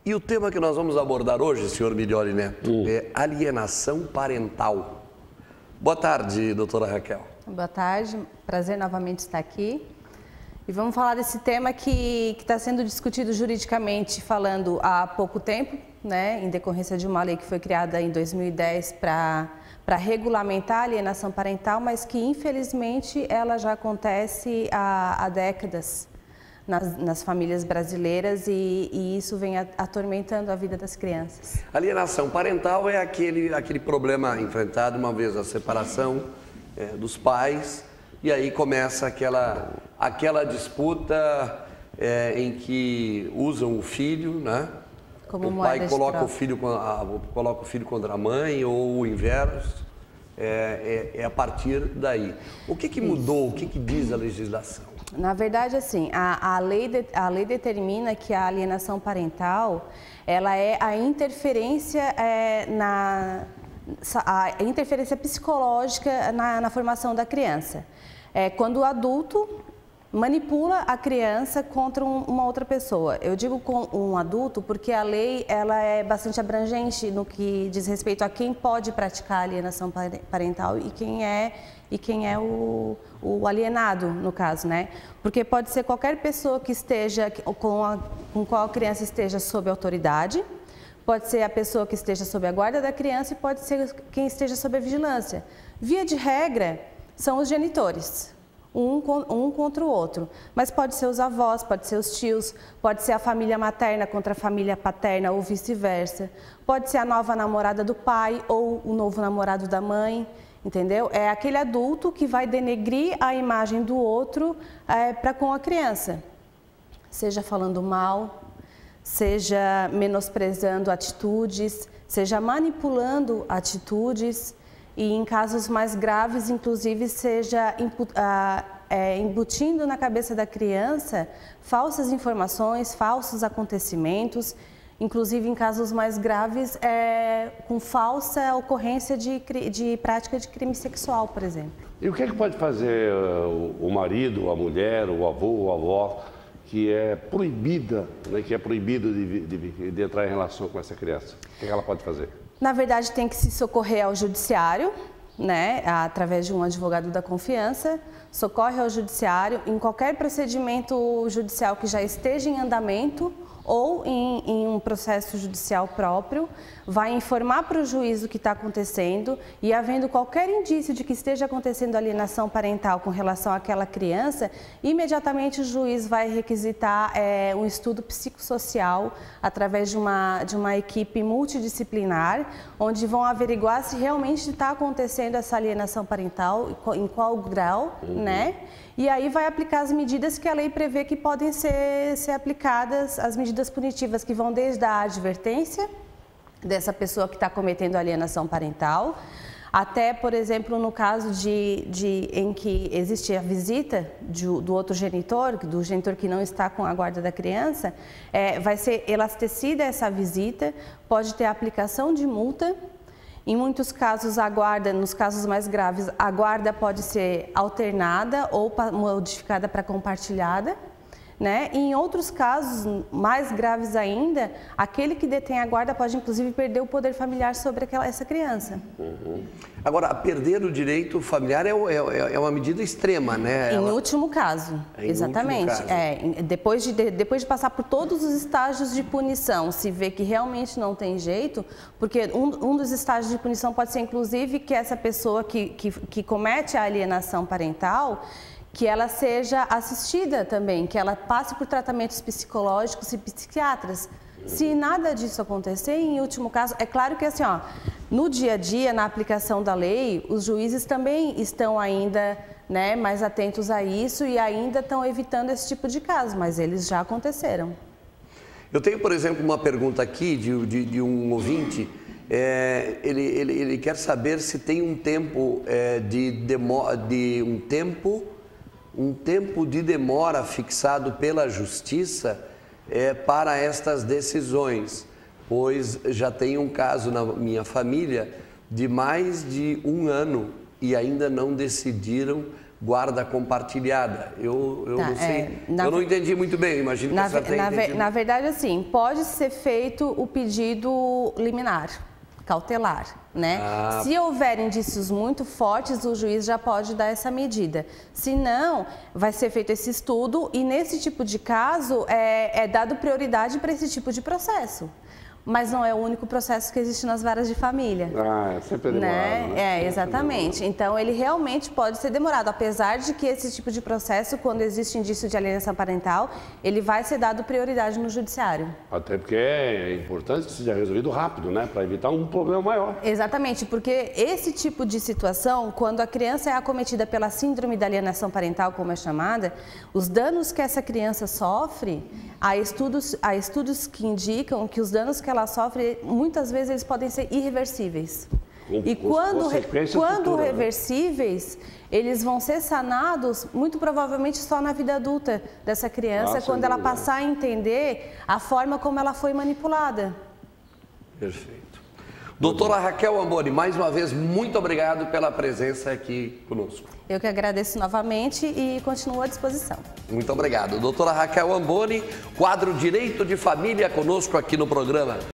E o tema que nós vamos abordar hoje, senhor Milioli Neto, é alienação parental. Boa tarde, doutora Raquel. Boa tarde, prazer novamente estar aqui. E vamos falar desse tema que está sendo discutido juridicamente falando há pouco tempo, né, em decorrência de uma lei que foi criada em 2010 para regulamentar a alienação parental, mas que infelizmente ela já acontece há décadas nas famílias brasileiras e isso vem atormentando a vida das crianças. Alienação parental é aquele problema enfrentado uma vez a separação dos pais e aí começa aquela disputa em que usam o filho, né? Como o pai coloca o filho contra a mãe ou o inverso. É a partir daí. O que mudou? O que diz a legislação? Na verdade, assim, a lei determina que a alienação parental, ela é a interferência, a interferência psicológica na formação da criança. Quando o adulto manipula a criança contra uma outra pessoa. Eu digo com um adulto porque a lei ela é bastante abrangente no que diz respeito a quem pode praticar a alienação parental e quem é o alienado, no caso, né? Porque pode ser qualquer pessoa que esteja com qual a criança esteja sob autoridade, pode ser a pessoa que esteja sob a guarda da criança e pode ser quem esteja sob a vigilância. Via de regra, são os genitores. Um contra o outro, mas pode ser os avós, pode ser os tios, pode ser a família materna contra a família paterna ou vice-versa, pode ser a nova namorada do pai ou o novo namorado da mãe, entendeu? É aquele adulto que vai denegrir a imagem do outro para com a criança, seja falando mal, seja menosprezando atitudes, seja manipulando atitudes. E em casos mais graves, inclusive, seja embutindo na cabeça da criança falsas informações, falsos acontecimentos, inclusive em casos mais graves, com falsa ocorrência de prática de crime sexual, por exemplo. E o que pode fazer o marido, a mulher, o avô ou a avó, que é proibida, né, que é proibido de entrar em relação com essa criança? O que ela pode fazer? Na verdade, tem que se socorrer ao judiciário, né, através de um advogado da confiança, socorre ao judiciário em qualquer procedimento judicial que já esteja em andamento ou em um processo judicial próprio, vai informar para o juiz o que está acontecendo e, havendo qualquer indício de que esteja acontecendo alienação parental com relação àquela criança, imediatamente o juiz vai requisitar um estudo psicossocial através de uma equipe multidisciplinar, onde vão averiguar se realmente está acontecendo essa alienação parental, em qual grau, né? E aí vai aplicar as medidas que a lei prevê que podem ser aplicadas, as medidas punitivas que vão desde a advertência dessa pessoa que está cometendo alienação parental, até, por exemplo, no caso em que existe a visita do outro genitor, do genitor que não está com a guarda da criança, vai ser elastecida essa visita, pode ter a aplicação de multa. Em muitos casos, a guarda, nos casos mais graves, a guarda pode ser alternada ou modificada para compartilhada, né? E em outros casos, mais graves ainda, aquele que detém a guarda pode, inclusive, perder o poder familiar sobre essa criança. Agora, perder o direito familiar é uma medida extrema, né? Em último caso, exatamente. Depois de passar por todos os estágios de punição, se vê que realmente não tem jeito, porque um dos estágios de punição pode ser, inclusive, que essa pessoa que comete a alienação parental, que ela seja assistida também, que ela passe por tratamentos psicológicos e psiquiatras. Se nada disso acontecer, em último caso, é claro que assim, ó, no dia a dia, na aplicação da lei, os juízes também estão ainda, né, mais atentos a isso e ainda estão evitando esse tipo de caso, mas eles já aconteceram. Eu tenho, por exemplo, uma pergunta aqui de um ouvinte. Ele quer saber se tem um tempo um tempo de demora fixado pela Justiça para estas decisões, pois já tem um caso na minha família de mais de 1 ano e ainda não decidiram guarda compartilhada. Eu Tá, não sei, eu não entendi muito bem, imagino que você tenha entendido. Na verdade, assim, pode ser feito o pedido liminar, cautelar, né? Se houver indícios muito fortes, o juiz já pode dar essa medida. Se não, vai ser feito esse estudo e nesse tipo de caso é dado prioridade para esse tipo de processo. Mas não é o único processo que existe nas varas de família. É sempre demorado, né? Exatamente. Então, ele realmente pode ser demorado, apesar de que esse tipo de processo, quando existe indício de alienação parental, ele vai ser dado prioridade no judiciário. Até porque é importante que seja resolvido rápido, né? Para evitar um problema maior. Exatamente, porque esse tipo de situação, quando a criança é acometida pela síndrome da alienação parental, como é chamada, os danos que essa criança sofre, há estudos que indicam que os danos que ela sofre, muitas vezes eles podem ser irreversíveis. E quando reversíveis, eles vão ser sanados, muito provavelmente só na vida adulta dessa criança, quando ela passar a entender a forma como ela foi manipulada. Perfeito. Doutora Raquel Amboni, mais uma vez, muito obrigado pela presença aqui conosco. Eu que agradeço novamente e continuo à disposição. Muito obrigado. Doutora Raquel Amboni, quadro Direito de Família, conosco aqui no programa.